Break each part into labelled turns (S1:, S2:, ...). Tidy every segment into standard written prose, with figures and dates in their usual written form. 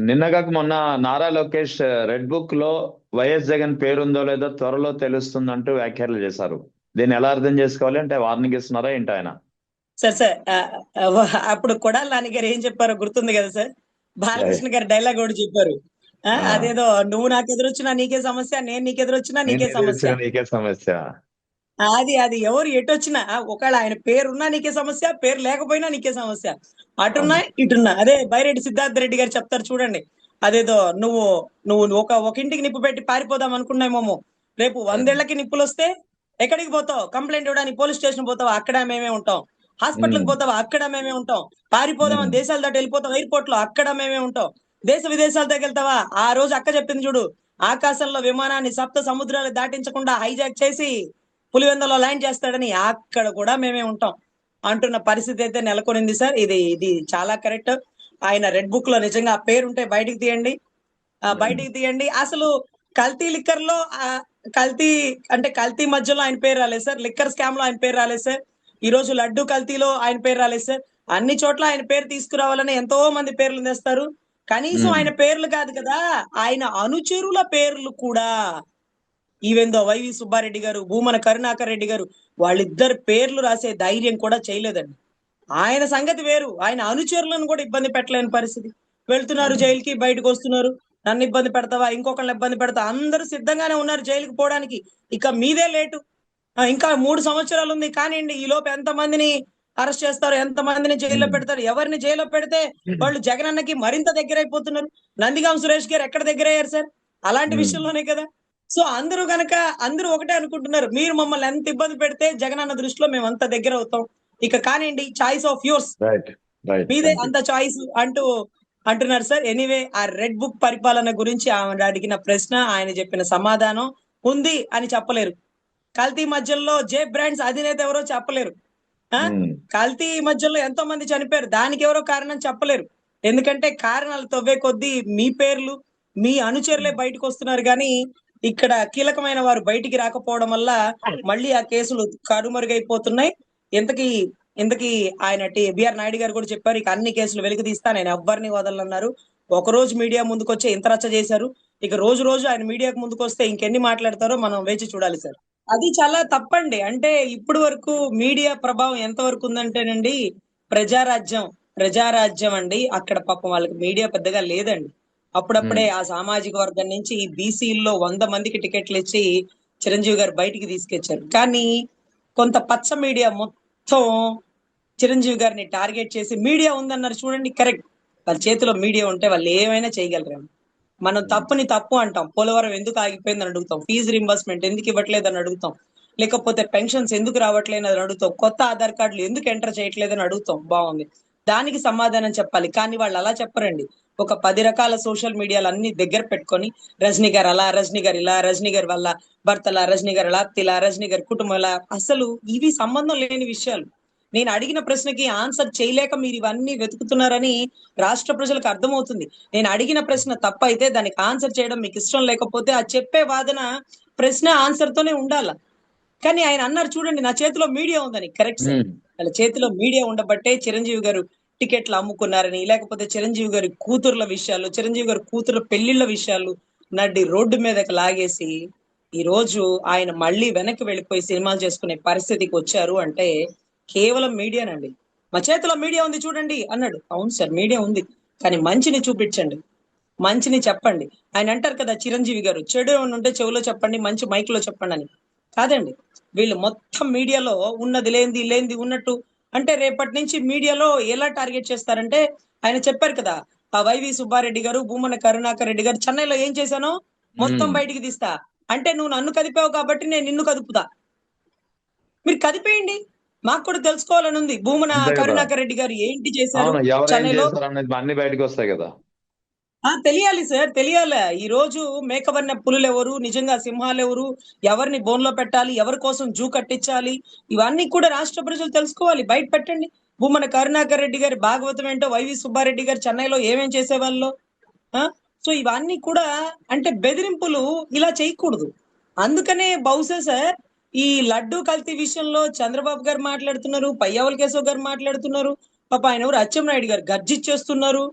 S1: నిన్న కాక మొన్న నారా లోకేష్ రెడ్ బుక్ లో వైఎస్ జగన్ పేరుందో లేదో త్వరలో తెలుస్తుందంటూ వ్యాఖ్యలు చేశారు. దీన్ని ఎలా అర్థం చేసుకోవాలి? అంటే వార్నింగ్ ఇస్తున్నారా ఏంటి ఆయన?
S2: సార్ సార్ అప్పుడు కొడాలి నాని గారు ఏం చెప్పారో గుర్తుంది కదా సార్?
S1: లై-
S2: బాలకృష్ణ గారు డైలాగ్ ఒకటి చెప్పారు.
S1: ఆ,
S2: అదేదో నువ్వు నాకు ఎదురొచ్చినా నీకే సమస్య, నేను నీకు ఎదురొచ్చినా
S1: నేను
S2: నీకే
S1: ఏది
S2: సమస్య.
S1: వచ్చినా నీకే సమస్య.
S2: అది అది ఎవరు ఎటొచ్చినా ఒకవేళ ఆయన పేరున్నా నీకే సమస్య, పేరు లేకపోయినా నీకే సమస్య. అటున్నా
S1: అవును.
S2: ఇటున్నా అదే బైరెడ్డి సిద్ధార్థ రెడ్డి గారు చెప్తారు చూడండి. అదేదో నువ్వు నువ్వు ఒక ఇంటికి నిప్పు పెట్టి పారిపోదాం అనుకున్నామేమో, రేపు
S1: ఉమ్,
S2: 100 ఏళ్లకి నిప్పులు వస్తే ఎక్కడికి పోతావు? కంప్లైంట్ ఇవ్వడానికి పోలీస్ స్టేషన్ పోతావా? అక్కడ మేమే ఉంటాం. హాస్పిటల్కి
S1: ఉమ్,
S2: పోతావా? అక్కడ మేమే ఉంటాం. పారిపోదాం
S1: ఉమ్,
S2: అని దేశాల దాటి వెళ్ళిపోతాం ఎయిర్పోర్ట్ లో, అక్కడ మేమే ఉంటాం. దేశ విదేశాల దగ్గర వెళ్తావా? ఆ రోజు అక్క చెప్పింది చూడు, ఆకాశంలో విమానాన్ని సప్త సముద్రాలు దాటించకుండా హైజాక్ చేసి పులివెందులో ల్యాండ్ చేస్తాడని, అక్కడ కూడా మేమే ఉంటాం అంటున్న పరిస్థితి అయితే నెలకొనింది సార్. ఇది ఇది చాలా కరెక్ట్. ఆయన రెడ్ బుక్ లో నిజంగా ఆ పేరు ఉంటే బయటికి తీయండి,
S1: ఉమ్,
S2: బయటికి తీయండి. అసలు కల్తీ లిక్కర్ లో కల్తీ అంటే కల్తీ మధ్యలో ఆయన పేరు రాలేదు సార్. లిక్కర్ స్కామ్ లో ఆయన పేరు రాలేదు సార్. ఈ రోజు లడ్డు కల్తీలో ఆయన పేరు రాలేదు సార్. అన్ని చోట్ల ఆయన పేరు తీసుకురావాలని ఎంతో మంది పేర్లు తెస్తారు. కనీసం
S1: ఉమ్,
S2: ఆయన పేర్లు కాదు కదా, ఆయన అనుచరుల పేర్లు కూడా, ఈవెందో వైవి సుబ్బారెడ్డి గారు, భూమన కరుణాకర్ రెడ్డి గారు, వాళ్ళిద్దరు పేర్లు రాసే ధైర్యం కూడా చేయలేదండి. ఆయన సంగతి వేరు, ఆయన అనుచరులను కూడా ఇబ్బంది పెట్టలేని పరిస్థితి. వెళ్తున్నారు
S1: ఉమ్,
S2: జైలుకి, బయటకు వస్తున్నారు. నన్ను ఇబ్బంది పెడతావా, ఇంకొకళ్ళని ఇబ్బంది పెడతా, అందరూ సిద్ధంగానే ఉన్నారు జైలుకి పోవడానికి. ఇక మీదే లేటు. ఇంకా 3 సంవత్సరాలు ఉంది కానివ్వండి. ఈ లోపు ఎంత మందిని అరెస్ట్ చేస్తారు, ఎంత మందిని జైల్లో
S1: ఉమ్,
S2: పెడతారు. ఎవరిని జైల్లో పెడితే వాళ్ళు జగనన్నకి మరింత దగ్గరైపోతున్నారు. నందిగాం సురేష్ గారు ఎక్కడ దగ్గరయ్యారు సార్? అలాంటి
S1: ఉమ్.
S2: విషయంలోనే కదా. సో అందరూ గనక అందరూ ఒకటే అనుకుంటున్నారు, మీరు మమ్మల్ని ఎంత ఇబ్బంది పెడితే జగనన్న దృష్టిలో మేము అంత దగ్గర అవుతాం. ఇక కానివ్వండి, choice of yours,
S1: right. Right.
S2: మీదే
S1: థ్యాంక్ యూ.
S2: అంత చాయిస్ అంటూ అంటున్నారు సార్. ఎనీవే, ఆ రెడ్ బుక్ పరిపాలన గురించి ఆమె అడిగిన ప్రశ్న, ఆయన చెప్పిన సమాధానం ఉంది అని చెప్పలేరు. కల్తీ మధ్యలో జే బ్రాండ్స్ అధినేత ఎవరో చెప్పలేరు. ఆ
S1: ఉమ్,
S2: కల్తీ మధ్యలో ఎంతో మంది చనిపోయారు, దానికి ఎవరో కారణం చెప్పలేరు. ఎందుకంటే కారణాలు తవ్వే కొద్దీ మీ పేర్లు, మీ అనుచరులే బయటకు వస్తున్నారు కానీ ఇక్కడ కీలకమైన వారు బయటికి రాకపోవడం వల్ల మళ్ళీ ఆ కేసులు కనుమరుగైపోతున్నాయి. ఇంతకీ ఇంతకీ ఆయన బిఆర్ నాయుడు గారు కూడా చెప్పారు, ఇక అన్ని కేసులు వెలికి తీస్తా, నేను ఎవ్వరిని వదలన్నారు. ఒక రోజు మీడియా ముందుకు వచ్చి ఇంత రచ్చ చేశారు. ఇక రోజు రోజు ఆయన మీడియాకు ముందుకు వస్తే ఇంకెన్ని మాట్లాడతారో మనం వేచి చూడాలి సార్. అది చాలా తప్పండి. అంటే ఇప్పుడు వరకు మీడియా ప్రభావం ఎంత వరకు ఉందంటేనండి, ప్రజారాజ్యం ప్రజారాజ్యం అండి, అక్కడ పాపం వాళ్ళకి మీడియా పెద్దగా లేదండి.
S1: ఉమ్,
S2: అప్పుడప్పుడే ఆ సామాజిక వర్గం నుంచి బీసీల్లో 100 మందికి టికెట్లు ఇచ్చి చిరంజీవి గారు బయటికి తీసుకొచ్చారు. కానీ కొంత పచ్చ మీడియా మొత్తం చిరంజీవి గారిని టార్గెట్ చేసి, మీడియా ఉందన్నారు చూడండి, కరెక్ట్. వాళ్ళ చేతిలో మీడియా ఉంటే వాళ్ళు ఏమైనా చేయగలరు. మనం
S1: ఉమ్,
S2: తప్పుని తప్పు అంటాం. పోలవరం ఎందుకు ఆగిపోయిందని అడుగుతాం. ఫీజు రింబర్స్మెంట్ ఎందుకు ఇవ్వట్లేదు అని అడుగుతాం. లేకపోతే పెన్షన్స్ ఎందుకు రావట్లేదు అని అడుగుతాం. కొత్త ఆధార్ కార్డులు ఎందుకు ఎంటర్ చేయట్లేదని అడుగుతాం. బాగుంది, దానికి సమాధానం చెప్పాలి. కానీ వాళ్ళు అలా చెప్పరండి. ఒక 10 రకాల సోషల్ మీడియాలు అన్ని దగ్గర పెట్టుకొని, రజనీ గారు అలా, రజనీ గారు ఇలా, రజనీ గారి వల్ల భర్తలా, రజనీ గారు ఇలా, తిలా, రజనీ గారి కుటుంబం ఇలా, అసలు ఇవి సంబంధం లేని విషయాలు. నేను అడిగిన ప్రశ్నకి ఆన్సర్ చేయలేక మీరు ఇవన్నీ వెతుకుతున్నారని రాష్ట్ర ప్రజలకు అర్థమవుతుంది. నేను అడిగిన ప్రశ్న తప్పైతే దానికి ఆన్సర్ చేయడం మీకు ఇష్టం లేకపోతే ఆ చెప్పే వాదన ప్రశ్న ఆన్సర్ తోనే ఉండాల. కానీ ఆయన అన్నారు చూడండి, నా చేతిలో మీడియా ఉందని. Correct sir.
S1: ఉమ్,
S2: వాళ్ళ చేతిలో మీడియా ఉండబట్టే చిరంజీవి గారు టికెట్లు అమ్ముకున్నారని, లేకపోతే చిరంజీవి గారి కూతుర్ల విషయాలు, చిరంజీవి గారి కూతుర్ల పెళ్లిళ్ల విషయాలు నడ్డి రోడ్డు మీదకి లాగేసి ఈ రోజు ఆయన మళ్ళీ వెనక్కి వెళ్ళిపోయి సినిమాలు చేసుకునే పరిస్థితికి వచ్చారు అంటే కేవలం మీడియానండి. మా చేతిలో మీడియా ఉంది చూడండి అన్నాడు. అవును సార్, మీడియా ఉంది, కానీ మంచిని చూపించండి, మంచిని చెప్పండి. ఆయన అంటారు కదా చిరంజీవి గారు, చెడు ఏమైనా ఉంటే చెవిలో చెప్పండి, మంచి మైక్ లో చెప్పండి అని. కాదండి, వీళ్ళు మొత్తం మీడియాలో ఉన్నది లేనిది, లేనిది ఉన్నట్టు. అంటే రేపటి నుంచి మీడియాలో ఎలా టార్గెట్ చేస్తారంటే, ఆయన చెప్పారు కదా, ఆ వైవి సుబ్బారెడ్డి గారు, భూమన కరుణాకర్ రెడ్డి గారు చెన్నైలో ఏం చేశానో మొత్తం
S1: ఉమ్.
S2: బయటికి తీస్తా. అంటే నువ్వు నన్ను కదిపావు కాబట్టి నేను నిన్ను కదుపుతా. మీరు కదిపేయండి, మాకు కూడా తెలుసుకోవాలని ఉంది. భూమన
S1: అంతే కదా.
S2: కరుణాకర్ రెడ్డి గారు ఏంటి చేశారు
S1: అవును, ఎవరేం
S2: చెన్నైలో.
S1: చేశారు అనేది అన్ని బయటకు వస్తాయి కదా.
S2: తెలియాలి సార్, తెలియాలి. ఈ రోజు మేకవన్న పులులు ఎవరు, నిజంగా సింహాలు ఎవరు, ఎవరిని బోన్లో పెట్టాలి, ఎవరి కోసం జూ కట్టించాలి, ఇవన్నీ కూడా రాష్ట్ర ప్రజలు తెలుసుకోవాలి. బయట పెట్టండి. భూమన కరుణాకర్ రెడ్డి గారి భాగవతం ఏంటో, వైవి సుబ్బారెడ్డి గారు చెన్నైలో ఏమేం చేసేవాళ్ళు. ఆ సో ఇవన్నీ కూడా అంటే బెదిరింపులు ఇలా చేయకూడదు. అందుకనే బహుశా సార్, ఈ లడ్డూ కల్తీ విషయంలో చంద్రబాబు గారు మాట్లాడుతున్నారు, పయ్యావుల కేశవ్ గారు మాట్లాడుతున్నారు, పాప ఆయన ఎవరు అచ్చెన్నాయుడు గారు గర్జిచ్చేస్తున్నారు.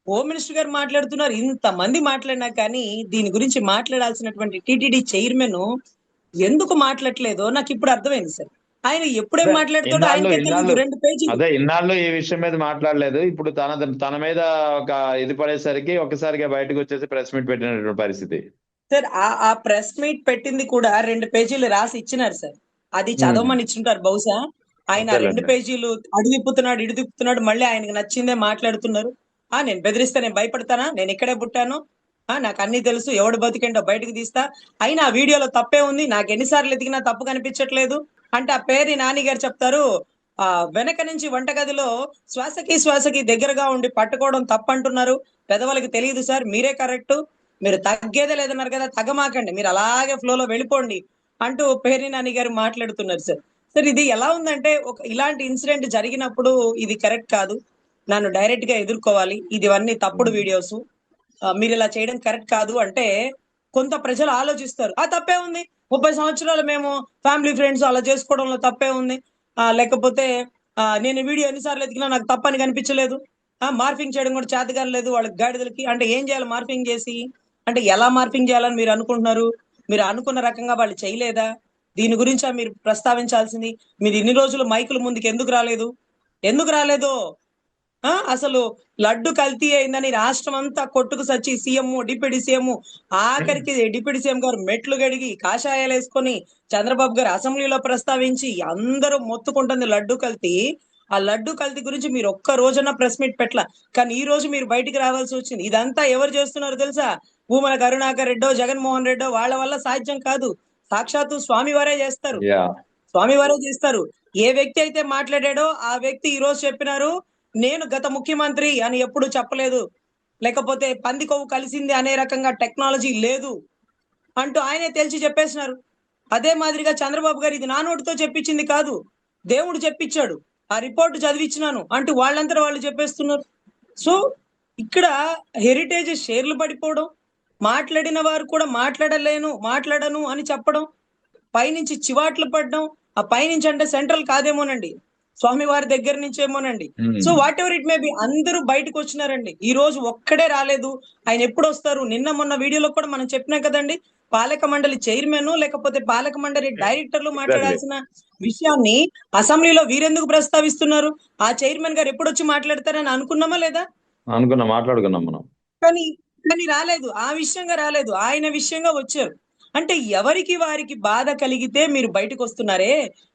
S2: హోమ్ మినిస్టర్ గారు మాట్లాడుతున్నారు, ఇంతమంది మాట్లాడినా కానీ దీని గురించి మాట్లాడాల్సినటువంటి టీటీడీ చైర్మన్ ఎందుకు మాట్లాడట్లేదో నాకు ఇప్పుడు అర్థమైంది సార్. ఆయన ఎప్పుడేం
S1: అదే
S2: మాట్లాడతాడో
S1: ఇన్నాళ్ళు
S2: ఆయనకే తెలియదు.
S1: ఇన్నాళ్ళు
S2: 2 పేజీలు.
S1: అదే ఇన్నాళ్ళు ఈ విషయం మీద మాట్లాడలేదు. ఇప్పుడు తన మీద ఒక ఇది పడేసరికి ఒక్కసారిగా బయటకు వచ్చేసి ప్రెస్ మీట్ పెట్టినటువంటి పరిస్థితి.
S2: సార్ ఆ ప్రెస్ మీట్ పెట్టింది కూడా 2 పేజీలు రాసి ఇచ్చినారు సార్. అది
S1: ఉమ్,
S2: చదవమని ఇచ్చుంటారు బహుశా. ఆయన 2
S1: అంతేలేండి.
S2: పేజీలు అడు తిప్పుతున్నాడు, ఇడు తిప్పుతున్నాడు, మళ్ళీ ఆయనకి నచ్చిందే మాట్లాడుతున్నారు. నేను బెదిరిస్తే నేను భయపడతానా? నేను ఇక్కడే పుట్టాను. నాకు అన్ని తెలుసు, ఎవడు బతికేంటో బయటకు తీస్తా. అయినా ఆ వీడియోలో తప్పే ఉంది, నాకు ఎన్నిసార్లు ఎతికినా తప్పు కనిపించట్లేదు అంటే ఆ పేరుని నాని గారు చెప్తారు. వెనక నుంచి వంటగదిలో శ్వాసకి దగ్గరగా ఉండి పట్టుకోవడం తప్పంటున్నారు. పెదవులకి తెలియదు సార్, మీరే కరెక్ట్. మీరు తగ్గేదే లేదన్నారు కదా, తగ్గమాకండి, మీరు అలాగే ఫ్లోలో వెళ్ళిపోండి అంటూ పేర్ని నాని గారు మాట్లాడుతున్నారు సార్. సార్ ఇది ఎలా ఉందంటే, ఒక ఇలాంటి ఇన్సిడెంట్ జరిగినప్పుడు ఇది కరెక్ట్ కాదు, నన్ను డైరెక్ట్ గా ఎదుర్కోవాలి, ఇవన్నీ తప్పుడు
S1: ఉమ్,
S2: వీడియోస్, మీరు ఇలా చేయడం కరెక్ట్ కాదు అంటే కొంత ప్రజలు ఆలోచిస్తారు. తప్పే ఉంది, 30 సంవత్సరాలు మేము ఫ్యామిలీ ఫ్రెండ్స్ అలా చేసుకోవడంలో తప్పే ఉంది. లేకపోతే నేను వీడియో ఎన్నిసార్లు ఎతికినా నాకు తప్పని కనిపించలేదు. మార్ఫింగ్ చేయడం కూడా చేతగాని లేదు వాళ్ళకి, గాడిదలకి. అంటే ఏం చేయాలి మార్ఫింగ్ చేసి? అంటే ఎలా మార్ఫింగ్ చేయాలని మీరు అనుకుంటున్నారు? మీరు అనుకున్న రకంగా వాళ్ళు చేయలేదా? దీని గురించా మీరు ప్రస్తావించాల్సింది? మీరు ఇన్ని రోజులు మైకుల ముందుకు ఎందుకు రాలేదు? ఎందుకు రాలేదో అసలు లడ్డు కల్తీ అయిందని రాష్ట్రం అంతా కొట్టుకు సచ్చి సీఎం, డిప్యూటీ సీఎం, ఆఖరికి డిప్యూటీ సీఎం గారు మెట్లు గడిగి కాషాయాలు వేసుకొని చంద్రబాబు గారు అసెంబ్లీలో ప్రస్తావించి అందరూ మొత్తుకుంటుంది లడ్డు కల్తీ. ఆ లడ్డు కల్తీ గురించి మీరు ఒక్క రోజున ప్రెస్ మీట్ పెట్టలా. కానీ ఈ రోజు మీరు బయటికి రావాల్సి వచ్చింది. ఇదంతా ఎవరు చేస్తున్నారు తెలుసా? భూమన కరుణాకర్ రెడ్డో, జగన్మోహన్ రెడ్డో వాళ్ళ వల్ల సాధ్యం కాదు. సాక్షాత్తు స్వామివారే చేస్తారు.
S1: యా
S2: స్వామివారే చేస్తారు. ఏ వ్యక్తి అయితే మాట్లాడాడో ఆ వ్యక్తి ఈ రోజు చెప్పినారు, నేను గత ముఖ్యమంత్రి అని ఎప్పుడు చెప్పలేదు, లేకపోతే పంది కొవ్వు కలిసింది అనే రకంగా టెక్నాలజీ లేదు అంటూ ఆయనే తేల్చి చెప్పేసినారు. అదే మాదిరిగా చంద్రబాబు గారు ఇది నా నోటితో చెప్పించింది కాదు, దేవుడు చెప్పించాడు, ఆ రిపోర్ట్ చదివించినాను అంటూ వాళ్ళంతా వాళ్ళు చెప్పేస్తున్నారు. సో ఇక్కడ హెరిటేజ్ షేర్లు పడిపోవడం, మాట్లాడిన వారు కూడా మాట్లాడను అని చెప్పడం, పైనుంచి చివాట్లు పడడం. ఆ పైనుంచి అంటే సెంట్రల్ కాదేమోనండి, స్వామివారి దగ్గర నుంచేమోనండి. So
S1: um,
S2: whatever it may be, అందరూ బయటకు వచ్చినారండి. ఈ రోజు ఒక్కడే రాలేదు. ఆయన ఎప్పుడు వస్తారు? నిన్న మొన్న వీడియోలో కూడా మనం చెప్పినాం కదండి, పాలక మండలి చైర్మన్ లేకపోతే పాలక మండలి డైరెక్టర్లు
S1: ఎగ్జాక్ట్లీ.
S2: మాట్లాడాల్సిన విషయాన్ని అసెంబ్లీలో వీరెందుకు ప్రస్తావిస్తున్నారు? ఆ చైర్మన్ గారు ఎప్పుడు వచ్చి మాట్లాడతారని అనుకున్నామా లేదా?
S1: మాట్లాడుకున్నాం మనం.
S2: కానీ కానీ రాలేదు. ఆ విషయంగా రాలేదు, ఆయన విషయంగా వచ్చారు. అంటే ఎవరికి వారికి బాధ కలిగితే మీరు బయటకు వస్తున్నారే.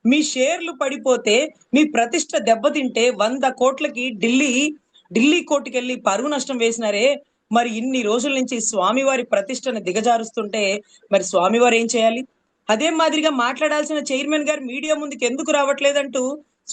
S2: మీ షేర్లు పడిపోతే, మీ ప్రతిష్ట దెబ్బతింటే 100 కోట్లకి ఢిల్లీ కోర్టుకెళ్ళి పరువు నష్టం వేసినారే. మరి ఇన్ని రోజుల నుంచి స్వామివారి ప్రతిష్టను దిగజారుస్తుంటే మరి స్వామివారు ఏం చేయాలి? అదే మాదిరిగా మాట్లాడాల్సిన చైర్మన్ గారు మీడియా ముందుకు ఎందుకు రావట్లేదంటూ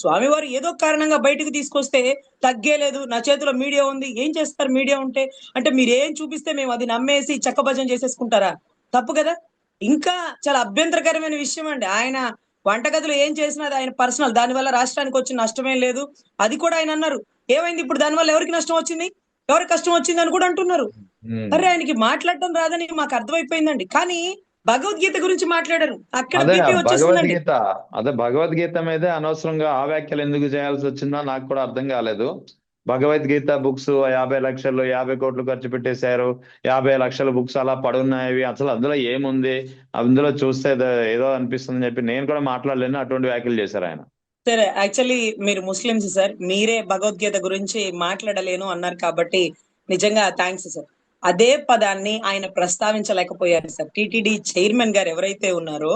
S2: స్వామివారు ఏదో కారణంగా బయటకు తీసుకొస్తే తగ్గేలేదు, నా చేతిలో మీడియా ఉంది, ఏం చేస్తారు మీడియా ఉంటే? అంటే మీరేం చూపిస్తే మేము అది నమ్మేసి చక్కభజన చేసేసుకుంటారా? తప్పు కదా. ఇంకా చాలా అభ్యంతరకరమైన విషయం అండి, ఆయన వంటగదిలో ఏం చేసినా అది ఆయన పర్సనల్, దానివల్ల రాష్ట్రానికి వచ్చిన నష్టమేం లేదు. అది కూడా ఆయన అన్నారు. ఏమైంది ఇప్పుడు? దానివల్ల ఎవరికి నష్టం వచ్చింది, ఎవరికి కష్టం వచ్చింది అని కూడా అంటున్నారు.
S1: ఉమ్.
S2: అరే ఆయనకి మాట్లాడటం రాదని మాకు అర్థమైపోయిందండి. కానీ భగవద్గీత గురించి మాట్లాడారు, అక్కడ
S1: అదే
S2: బీపీ వచ్చేసిందండి.
S1: భగవద్గీత అదే భగవద్గీత మీదే అనవసరంగా ఆ వ్యాఖ్యలు ఎందుకు చేయాల్సి వచ్చిందో నాకు కూడా అర్థం కాలేదు. భగవద్గీత బుక్స్ 50 లక్షలు 50 కోట్లు ఖర్చు పెట్టేశారు. 50 లక్షల బుక్స్ అలా పడున్నాయి, అసలు అందులో ఏముంది, అందులో చూస్తే ఏదో అనిపిస్తుందని చెప్పి నేను కూడా మాట్లాడలేను. అటువంటి వ్యాఖ్యలు చేశారు ఆయన.
S2: సరే, యాక్చువల్లీ మీరు ముస్లిమ్స్ సార్, మీరే భగవద్గీత గురించి మాట్లాడలేను అన్నారు కాబట్టి నిజంగా థ్యాంక్స్ సార్. అదే పదాన్ని ఆయన ప్రస్తావించలేకపోయారు సార్. టిటిడి చైర్మన్ గారు ఎవరైతే ఉన్నారో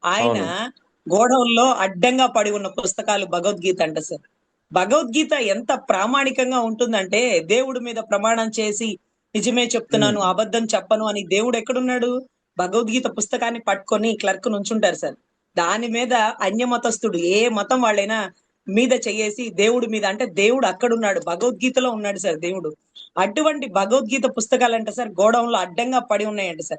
S2: ఆయన
S1: అవును.
S2: గోడౌన్లో అడ్డంగా పడి ఉన్న పుస్తకాలు భగవద్గీత అంట సార్. భగవద్గీత ఎంత ప్రామాణికంగా ఉంటుందంటే, దేవుడి మీద ప్రమాణం చేసి నిజమే చెప్తున్నాను,
S1: ఉమ్.
S2: అబద్ధం చెప్పను అని దేవుడు ఎక్కడున్నాడు? భగవద్గీత పుస్తకాన్ని పట్టుకొని క్లర్క్ నుంచుంటారు సార్. దాని మీద అన్య మతస్థుడు ఏ మతం వాళ్ళైనా మీద చెయ్యేసి దేవుడి మీద అంటే దేవుడు అక్కడున్నాడు, భగవద్గీతలో ఉన్నాడు సార్ దేవుడు. అటువంటి భగవద్గీత పుస్తకాలంట సార్ గోడౌన్ లో అడ్డంగా పడి ఉన్నాయంట సార్.